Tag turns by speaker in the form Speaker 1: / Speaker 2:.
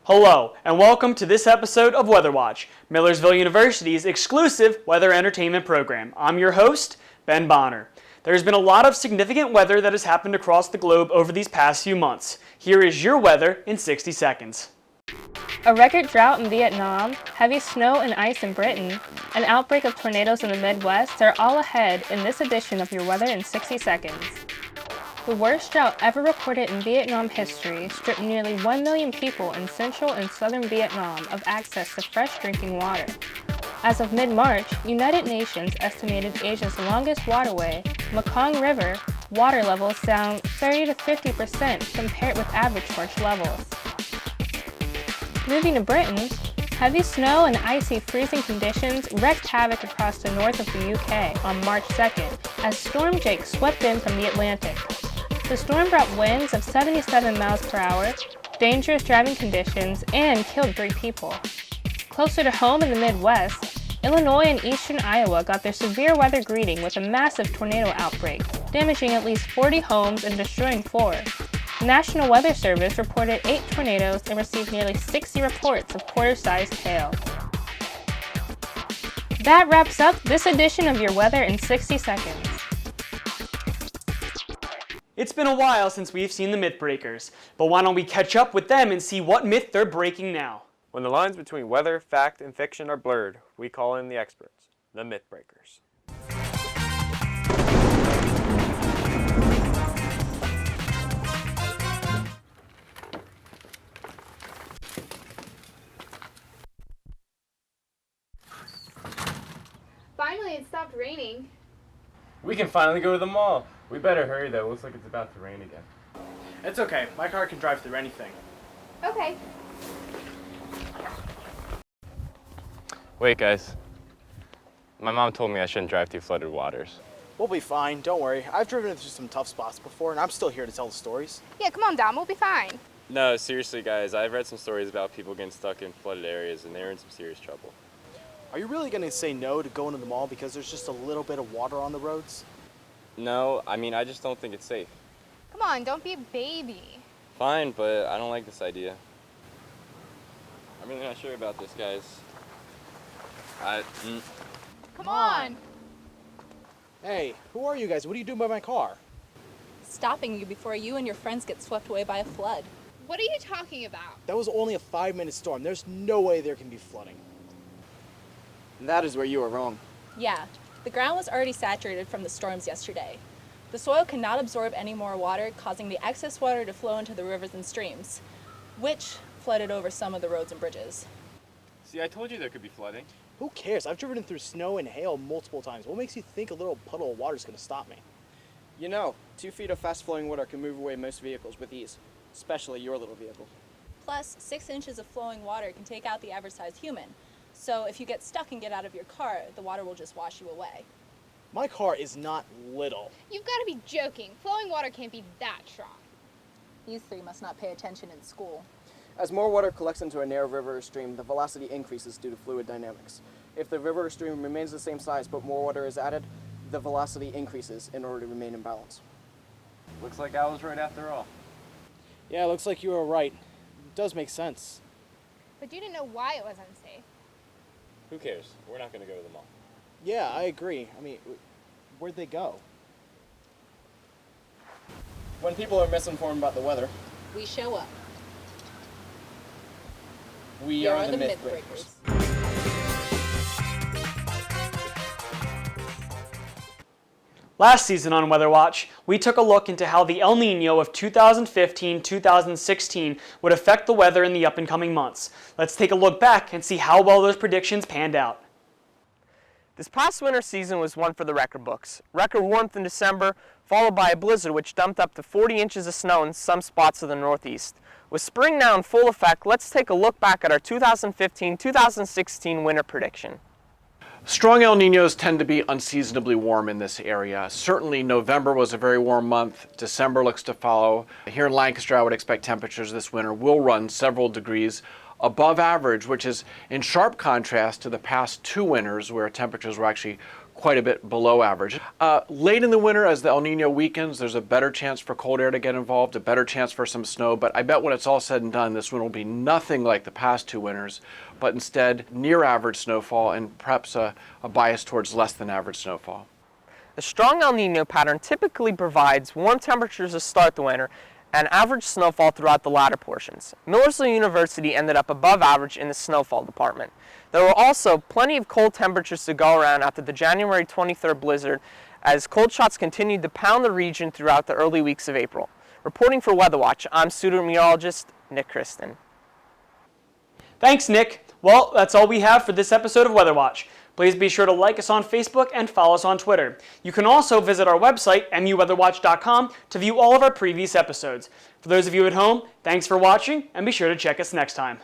Speaker 1: Hello, and welcome to this episode of Weather Watch, Millersville University's exclusive weather entertainment program. I'm your host, Ben Bonner. There's been a lot of significant weather that has happened across the globe over these past few months. Here is your weather in 60 seconds.
Speaker 2: A record drought in Vietnam, heavy snow and ice in Britain, an outbreak of tornadoes in the Midwest are all ahead in this edition of your weather in 60 seconds. The worst drought ever recorded in Vietnam history stripped nearly 1 million people in central and southern Vietnam of access to fresh drinking water. As of mid-March, United Nations estimated Asia's longest waterway, Mekong River, water levels down 30 to 50% compared with average March levels. Moving to Britain, heavy snow and icy freezing conditions wreaked havoc across the north of the UK on March 2nd as Storm Jake swept in from the Atlantic. The storm brought winds of 77 miles per hour, dangerous driving conditions, and killed 3 people. Closer to home in the Midwest, Illinois and eastern Iowa got their severe weather greeting with a massive tornado outbreak, damaging at least 40 homes and destroying 4. The National Weather Service reported 8 tornadoes and received nearly 60 reports of quarter-sized hail. That wraps up this edition of your weather in 60 seconds.
Speaker 1: It's been a while since we've seen the mythbreakers, but why don't we catch up with them and see what myth they're breaking now?
Speaker 3: When the lines between weather, fact, and fiction are blurred, we call in the experts, the mythbreakers.
Speaker 4: Finally, it stopped raining.
Speaker 3: We can finally go to the mall. We better hurry though, looks like it's about to rain again.
Speaker 5: It's okay, my car can drive through anything.
Speaker 4: Okay.
Speaker 3: Wait guys, my mom told me I shouldn't drive through flooded waters.
Speaker 5: We'll be fine, don't worry. I've driven through some tough spots before and I'm still here to tell the stories.
Speaker 4: Yeah, come on, Dom, we'll be fine.
Speaker 3: No, seriously guys, I've read some stories about people getting stuck in flooded areas and they're in some serious trouble.
Speaker 5: Are you really gonna say no to going to the mall because there's just a little bit of water on the roads?
Speaker 3: No, I mean I just don't think it's safe.
Speaker 4: Come on, don't be a baby.
Speaker 3: Fine, but I don't like this idea. I'm really not sure about this, guys.
Speaker 4: Come on.
Speaker 5: Hey, who are you guys? What are you doing by my car?
Speaker 6: Stopping you before you and your friends get swept away by a flood.
Speaker 4: What are you talking about?
Speaker 5: That was only a 5-minute storm. There's no way there can be flooding. That is where you are wrong.
Speaker 6: Yeah, the ground was already saturated from the storms yesterday. The soil cannot absorb any more water, causing the excess water to flow into the rivers and streams, which flooded over some of the roads and bridges.
Speaker 3: See, I told you there could be flooding.
Speaker 5: Who cares? I've driven through snow and hail multiple times. What makes you think a little puddle of water is gonna stop me?
Speaker 7: You know, 2 feet of fast-flowing water can move away most vehicles with ease, especially your little vehicle.
Speaker 6: Plus, 6 inches of flowing water can take out the average-sized human. So if you get stuck and get out of your car, the water will just wash you away.
Speaker 5: My car is not little.
Speaker 4: You've got to be joking. Flowing water can't be that strong.
Speaker 6: You 3 must not pay attention in school.
Speaker 7: As more water collects into a narrow river or stream, the velocity increases due to fluid dynamics. If the river or stream remains the same size but more water is added, the velocity increases in order to remain in balance.
Speaker 3: Looks like I was right after all.
Speaker 5: Yeah, it looks like you were right. It does make sense.
Speaker 4: But you didn't know why it was unsafe.
Speaker 3: Who cares? We're not going to go to the mall.
Speaker 5: Yeah, I agree. I mean, where'd they go?
Speaker 7: When people are misinformed about the weather,
Speaker 6: We show up.
Speaker 7: we are the mythbreakers.
Speaker 1: Last season on Weather Watch, we took a look into how the El Nino of 2015-2016 would affect the weather in the up-and-coming months. Let's take a look back and see how well those predictions panned out.
Speaker 8: This past winter season was one for the record books. Record warmth in December, followed by a blizzard which dumped up to 40 inches of snow in some spots of the Northeast. With spring now in full effect, let's take a look back at our 2015-2016 winter prediction.
Speaker 9: Strong El Ninos tend to be unseasonably warm in this area. Certainly November was a very warm month. December looks to follow. Here in Lancaster, I would expect temperatures this winter will run several degrees above average, which is in sharp contrast to the past 2 winters where temperatures were actually quite a bit below average. Late in the winter, as the El Nino weakens, there's a better chance for cold air to get involved, a better chance for some snow, but I bet when it's all said and done, this one will be nothing like the past 2 winters, but instead near average snowfall and perhaps a bias towards less than average snowfall.
Speaker 8: The strong El Nino pattern typically provides warm temperatures to start the winter and average snowfall throughout the latter portions. Millersville University ended up above average in the snowfall department. There were also plenty of cold temperatures to go around after the January 23rd blizzard as cold shots continued to pound the region throughout the early weeks of April. Reporting for Weather Watch, I'm student meteorologist Nick Kristen.
Speaker 1: Thanks, Nick. Well, that's all we have for this episode of Weather Watch. Please be sure to like us on Facebook and follow us on Twitter. You can also visit our website, muweatherwatch.com, to view all of our previous episodes. For those of you at home, thanks for watching, and be sure to check us next time.